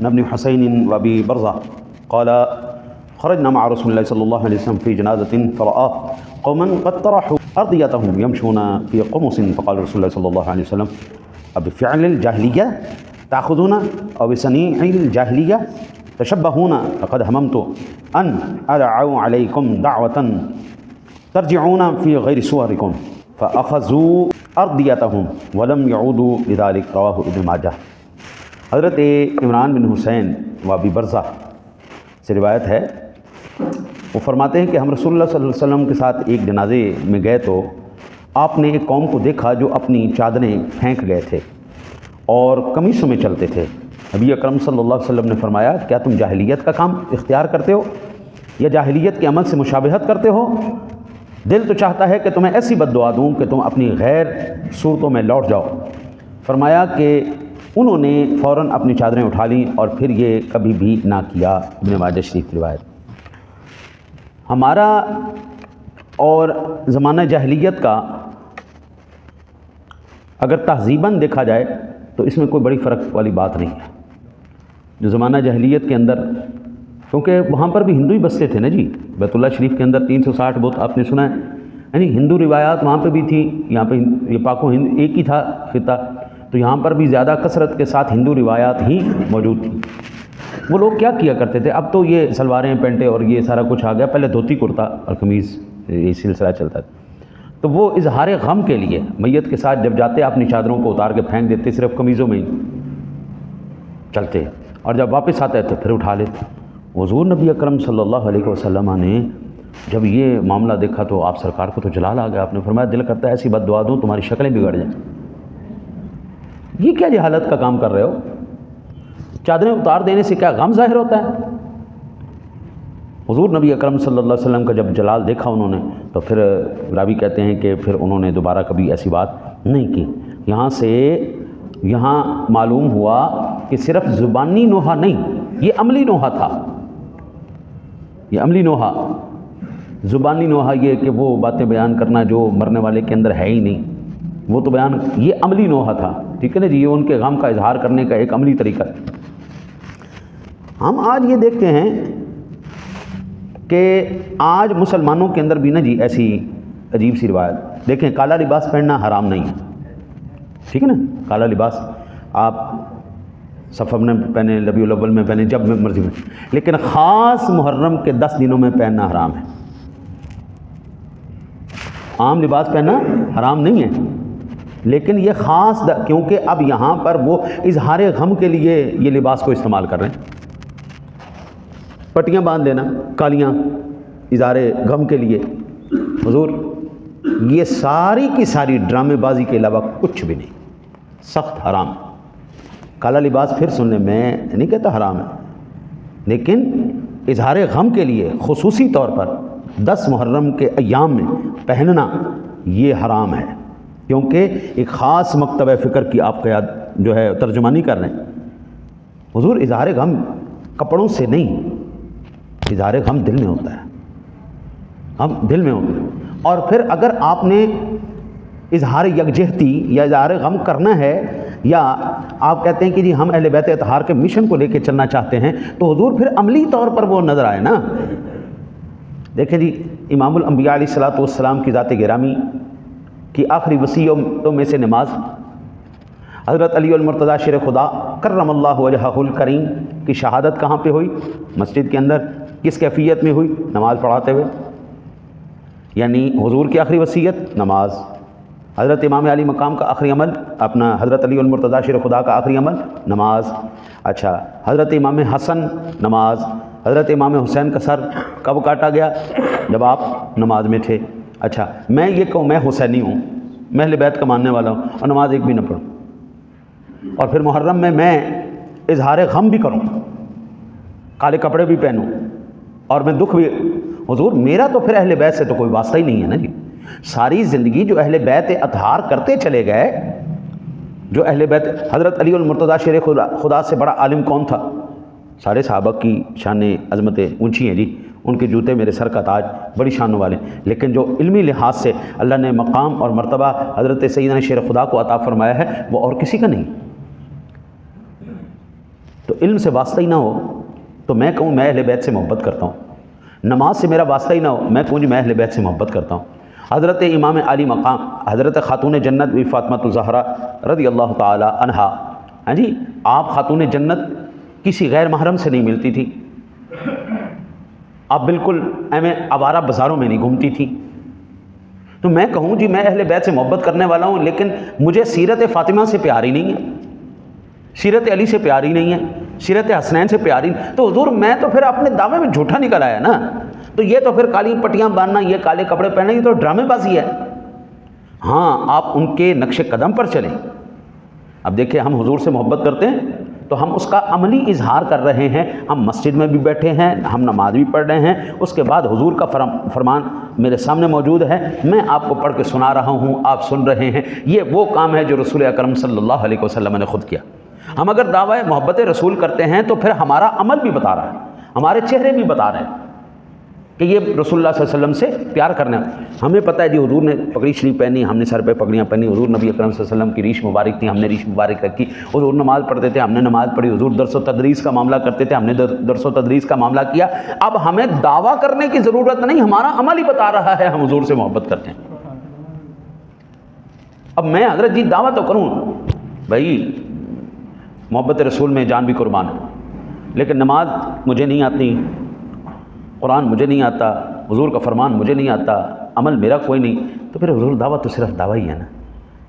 ابن حسين وأبي برزة قال خرجنا مع رسول الله صلى الله عليه وسلم في جنازة فرأى قوما قد طرحوا أرضيتهم يمشون في قمص، فقال رسول الله صلى الله عليه وسلم أبفعل الجاهلية تأخذون أو بصنيع الجاهلية تشبهون؟ لقد هممت أن أدعو عليكم دعوة ترجعون في غير صوركم فأخذوا أرضيتهم ولم يعودوا لذلك، رواه ابن ماجہ۔ حضرت عمران بن حسین و ابی برزہ سے روایت ہے، وہ فرماتے ہیں کہ ہم رسول اللہ صلی اللہ علیہ وسلم کے ساتھ ایک جنازے میں گئے تو آپ نے ایک قوم کو دیکھا جو اپنی چادریں پھینک گئے تھے اور قمیصوں میں چلتے تھے۔ نبی اکرم صلی اللہ علیہ وسلم نے فرمایا کیا تم جاہلیت کا کام اختیار کرتے ہو یا جاہلیت کے عمل سے مشابہت کرتے ہو؟ دل تو چاہتا ہے کہ تمہیں ایسی بد دعا دوں کہ تم اپنی غیر صورتوں میں لوٹ جاؤ۔ فرمایا کہ انہوں نے فوراً اپنی چادریں اٹھا لیں اور پھر یہ کبھی بھی نہ کیا۔ ابن ماجہ شریف کی روایت۔ ہمارا اور زمانہ جاہلیت کا اگر تہذیباً دیکھا جائے تو اس میں کوئی بڑی فرق والی بات نہیں ہے۔ جو زمانہ جاہلیت کے اندر، کیونکہ وہاں پر بھی ہندو ہی بستے تھے نا جی، بیت اللہ شریف کے اندر 360 بت آپ نے سنا ہے، یعنی ہندو روایات وہاں پہ بھی تھی، یہاں پہ یہ پاک و ہند ایک ہی تھا خطہ، تو یہاں پر بھی زیادہ کثرت کے ساتھ ہندو روایات ہی موجود تھیں۔ وہ لوگ کیا کیا کرتے تھے، اب تو یہ سلواریں پینٹیں اور یہ سارا کچھ آ گیا، پہلے دھوتی کرتا اور قمیض یہ سلسلہ چلتا تھا۔ تو وہ اظہار غم کے لیے میت کے ساتھ جب جاتے اپنی چادروں کو اتار کے پھینک دیتے، صرف قمیضوں میں ہی چلتے، اور جب واپس آتے تو پھر اٹھا لیتے۔ حضور نبی اکرم صلی اللہ علیہ وسلم نے جب یہ معاملہ دیکھا تو آپ سرکار کو تو جلال آ گیا، آپ نے فرمایا دل کرتا ہے ایسی بد دعا دوں تمہاری شکلیں بگڑ جائیں۔ یہ کیا جہالت کا کام کر رہے ہو؟ چادریں اتار دینے سے کیا غم ظاہر ہوتا ہے؟ حضور نبی اکرم صلی اللہ علیہ وسلم کا جب جلال دیکھا انہوں نے تو پھر راوی کہتے ہیں کہ پھر انہوں نے دوبارہ کبھی ایسی بات نہیں کی۔ یہاں معلوم ہوا کہ صرف زبانی نوحہ نہیں، یہ عملی نوحہ تھا۔ یہ عملی نوحہ، زبانی نوحہ یہ کہ وہ باتیں بیان کرنا جو مرنے والے کے اندر ہے ہی نہیں، وہ تو بیان، یہ عملی نوحہ تھا، ٹھیک ہے نا جی، یہ ان کے غم کا اظہار کرنے کا ایک عملی طریقہ ہے۔ ہم آج یہ دیکھتے ہیں کہ آج مسلمانوں کے اندر بھی نا جی ایسی عجیب سی روایت، دیکھیں کالا لباس پہننا حرام نہیں ہے، ٹھیک ہے نا، کالا لباس آپ صفر میں پہنے، ربیع الاول میں پہنے، جب میں مرضی میں، لیکن خاص محرم کے 10 دنوں میں پہننا حرام ہے۔ عام لباس پہننا حرام نہیں ہے، لیکن یہ خاص کیونکہ اب یہاں پر وہ اظہار غم کے لیے یہ لباس کو استعمال کر رہے ہیں۔ پٹیاں باندھ دینا کالیاں اظہار غم کے لیے، حضور یہ ساری کی ساری ڈرامے بازی کے علاوہ کچھ بھی نہیں، سخت حرام۔ کالا لباس پھر سننے میں نہیں کہتا حرام ہے، لیکن اظہار غم کے لیے خصوصی طور پر 10 محرم کے ایام میں پہننا یہ حرام ہے، کیونکہ ایک خاص مکتبہ فکر کی آپ جو ہے ترجمانی کر رہے ہیں۔ حضور اظہار غم کپڑوں سے نہیں، اظہار غم دل میں ہوتا ہے، ہم دل میں ہوتا ہے۔ اور پھر اگر آپ نے اظہار یکجہتی یا اظہار غم کرنا ہے، یا آپ کہتے ہیں کہ جی ہم اہل بیت اطہار کے مشن کو لے کے چلنا چاہتے ہیں، تو حضور پھر عملی طور پر وہ نظر آئے نا۔ دیکھیں جی امام الانبیاء علیہ الصلوۃ والسلام کی ذات گرامی کی آخری وصیتوں میں سے نماز، حضرت علی المرتضیٰ شیر خدا کرم اللہ وجہہ الکریم کی شہادت کہاں پہ ہوئی؟ مسجد کے اندر۔ کس کیفیت میں ہوئی؟ نماز پڑھاتے ہوئے، یعنی حضور کی آخری وصیت نماز۔ حضرت امام علی مقام کا آخری عمل اپنا، حضرت علی المرتضیٰ شیر خدا کا آخری عمل نماز۔ اچھا، حضرت امام حسن نماز، حضرت امام حسین کا سر کب کاٹا گیا؟ جب آپ نماز میں تھے۔ اچھا، میں یہ کہوں میں حسینی ہوں، میں اہل بیت کا ماننے والا ہوں اور نماز ایک بھی نہ پڑھوں، اور پھر محرم میں اظہار غم بھی کروں، کالے کپڑے بھی پہنوں اور میں دکھ بھی، حضور میرا تو پھر اہل بیت سے تو کوئی واسطہ ہی نہیں ہے نا جی۔ ساری زندگی جو اہل بیت اطہار کرتے چلے گئے، جو اہل بیت، حضرت علی المرتضیٰ شیر خدا سے بڑا عالم کون تھا؟ سارے صحابہ کی شان عظمتیں اونچی ہیں جی، ان کے جوتے میرے سر کا تاج، بڑی شانوں والے، لیکن جو علمی لحاظ سے اللہ نے مقام اور مرتبہ حضرت سیدنا شیر خدا کو عطا فرمایا ہے وہ اور کسی کا نہیں۔ تو علم سے واسطہ ہی نہ ہو تو میں کہوں میں اہل بیت سے محبت کرتا ہوں، نماز سے میرا واسطہ ہی نہ ہو میں کہوں جی میں اہل بیت سے محبت کرتا ہوں۔ حضرت امام علی مقام حضرت خاتون جنت بی فاطمۃ الزہرا رضی اللہ تعالی عنہا، ہاں جی، آپ خاتون جنت کسی غیر محرم سے نہیں ملتی تھی، آپ بالکل آوارہ بازاروں میں نہیں گھومتی تھی۔ تو میں کہوں جی میں اہل بیت سے محبت کرنے والا ہوں لیکن مجھے سیرت فاطمہ سے پیار ہی نہیں ہے، سیرت علی سے پیار ہی نہیں ہے، سیرت حسنین سے پیار ہی نہیں، تو حضور میں تو پھر اپنے دعوے میں جھوٹا نکل آیا نا، تو یہ تو پھر کالی پٹیاں باندھنا، یہ کالے کپڑے پہننا، یہ تو ڈرامے بازی ہے۔ ہاں آپ ان کے نقش قدم پر چلیں۔ اب دیکھیں ہم حضور سے محبت کرتے ہیں تو ہم اس کا عملی اظہار کر رہے ہیں، ہم مسجد میں بھی بیٹھے ہیں، ہم نماز بھی پڑھ رہے ہیں، اس کے بعد حضور کا فرمان میرے سامنے موجود ہے، میں آپ کو پڑھ کے سنا رہا ہوں، آپ سن رہے ہیں، یہ وہ کام ہے جو رسول اکرم صلی اللہ علیہ وسلم نے خود کیا۔ ہم اگر دعویٰ محبت رسول کرتے ہیں تو پھر ہمارا عمل بھی بتا رہا ہے، ہمارے چہرے بھی بتا رہے ہیں کہ یہ رسول اللہ صلی اللہ علیہ وسلم سے پیار کرنا ہے۔ ہمیں پتہ ہے جی حضور نے پگڑی شریف پہنی، ہم نے سر پہ پگڑیاں پہنی، حضور نبی اکرم صلی اللہ علیہ وسلم کی ریش مبارک تھی، ہم نے ریش مبارک رکھی، حضور نماز پڑھتے تھے، ہم نے نماز پڑھی، حضور درس و تدریس کا معاملہ کرتے تھے، ہم نے درس و تدریس کا معاملہ کیا۔ اب ہمیں دعویٰ کرنے کی ضرورت نہیں، ہمارا عمل ہی بتا رہا ہے ہم حضور سے محبت کرتے ہیں۔ اب میں حضرت جی دعویٰ تو کروں بھائی محبت رسول میں جان بھی قربان ہے، لیکن نماز مجھے نہیں آتی، قرآن مجھے نہیں آتا، حضور کا فرمان مجھے نہیں آتا، عمل میرا کوئی نہیں، تو پھر حضور دعویٰ تو صرف دعویٰ ہی ہے نا،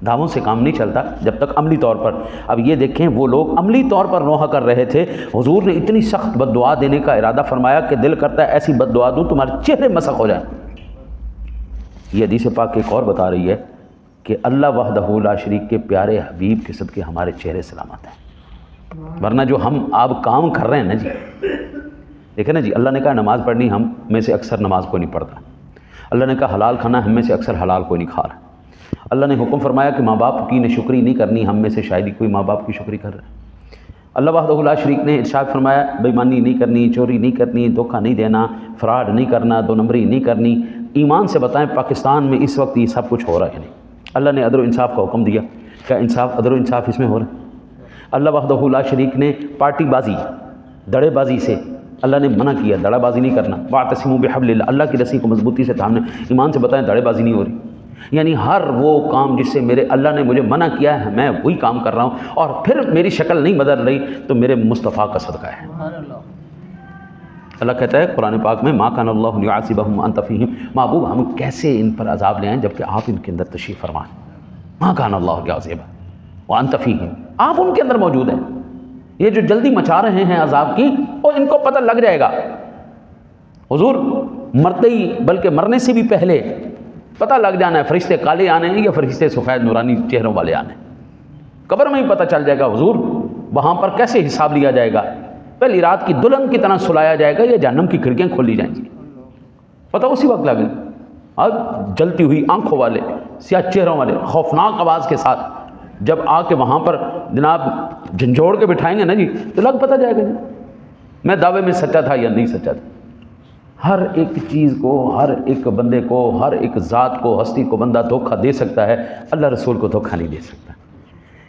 دعووں سے کام نہیں چلتا جب تک عملی طور پر۔ اب یہ دیکھیں وہ لوگ عملی طور پر نوحہ کر رہے تھے، حضور نے اتنی سخت بد دعا دینے کا ارادہ فرمایا کہ دل کرتا ہے ایسی بد دعا دوں تمہارے چہرے مسخ ہو جائیں۔ یہ حدیث پاک ایک اور بتا رہی ہے کہ اللہ وحدہ لا شریک کے پیارے حبیب کے صدقے ہمارے چہرے سلامت ہیں، ورنہ جو ہم آپ کام کر رہے ہیں نا جی، دیکھیں نا جی، اللہ نے کہا نماز پڑھنی، ہم میں سے اکثر نماز کوئی نہیں پڑھتا، اللہ نے کہا حلال کھانا، ہم میں سے اکثر حلال کوئی نہیں کھا رہا، اللہ نے حکم فرمایا کہ ماں باپ کی نشکری نہیں کرنی، ہم میں سے شاید ہی کوئی ماں باپ کی شکری کر رہا ہے، اللہ وحدہ لا شریک نے ارشاد فرمایا بے ایمانی نہیں کرنی، چوری نہیں کرنی، دھوکہ نہیں دینا، فراڈ نہیں کرنا، دو نمبری نہیں کرنی۔ ایمان سے بتائیں پاکستان میں اس وقت یہ سب کچھ ہو رہا ہے نہیں؟ اللہ نے عدل و انصاف کا حکم دیا، کیا عدل و انصاف اس میں ہو رہا ہے؟ اللہ وحدہ لا شریک نے پارٹی بازی، دڑے بازی سے اللہ نے منع کیا، دڑا بازی نہیں کرنا، واعتصموا بحبل اللہ، اللہ کی رسی کو مضبوطی سے تھامنا۔ ایمان سے بتائیں دڑے بازی نہیں ہو رہی، یعنی ہر وہ کام جس سے میرے اللہ نے مجھے منع کیا ہے میں وہی کام کر رہا ہوں، اور پھر میری شکل نہیں بدل رہی تو میرے مصطفیٰ کا صدقہ ہے۔ اللہ کہتا ہے قرآن پاک میں ما کان اللہ لیعذبہم وانت فیہم، محبوب ہم کیسے ان پر عذاب لے آئیں جبکہ آپ ان کے اندر تشریف فرما ہیں۔ ما کان اللہ لیعذبہم وانت فیہم، آپ ان کے اندر موجود ہیں۔ یہ جو جلدی مچا رہے ہیں عذاب کی، وہ ان کو پتہ لگ جائے گا، حضور مرتے ہی بلکہ مرنے سے بھی پہلے پتہ لگ جانا ہے فرشتے کالے آنے ہیں یا فرشتے سفید نورانی چہروں والے آنے ہیں، قبر میں ہی پتہ چل جائے گا حضور وہاں پر کیسے حساب لیا جائے گا، پہلی رات کی دلہن کی طرح سلایا جائے گا یا جہنم کی کھڑکیاں کھولی جائیں گی، پتہ اسی وقت لگے۔ اب جلتی ہوئی آنکھوں والے، سیاہ چہروں والے، خوفناک آواز کے ساتھ جب آ کے وہاں پر جناب جھنجھوڑ کے بٹھائیں گے نا جی، تو لگ پتہ جائے گا جی میں دعوے میں سچا تھا یا نہیں سچا تھا۔ ہر ایک چیز کو، ہر ایک بندے کو، ہر ایک ذات کو، ہستی کو بندہ دھوکہ دے سکتا ہے، اللہ رسول کو دھوکہ نہیں دے سکتا،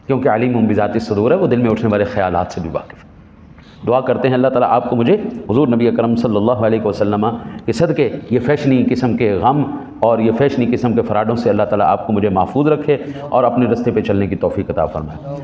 کیونکہ علیم بذات الصدور ہے، وہ دل میں اٹھنے والے خیالات سے بھی واقف ہے۔ دعا کرتے ہیں اللہ تعالیٰ آپ کو مجھے حضور نبی اکرم صلی اللہ علیہ وسلم کے صدقے یہ فیشنی قسم کے غم اور یہ فیشنی قسم کے فراڈوں سے اللہ تعالیٰ آپ کو مجھے محفوظ رکھے اور اپنے رستے پہ چلنے کی توفیق عطا فرمائے۔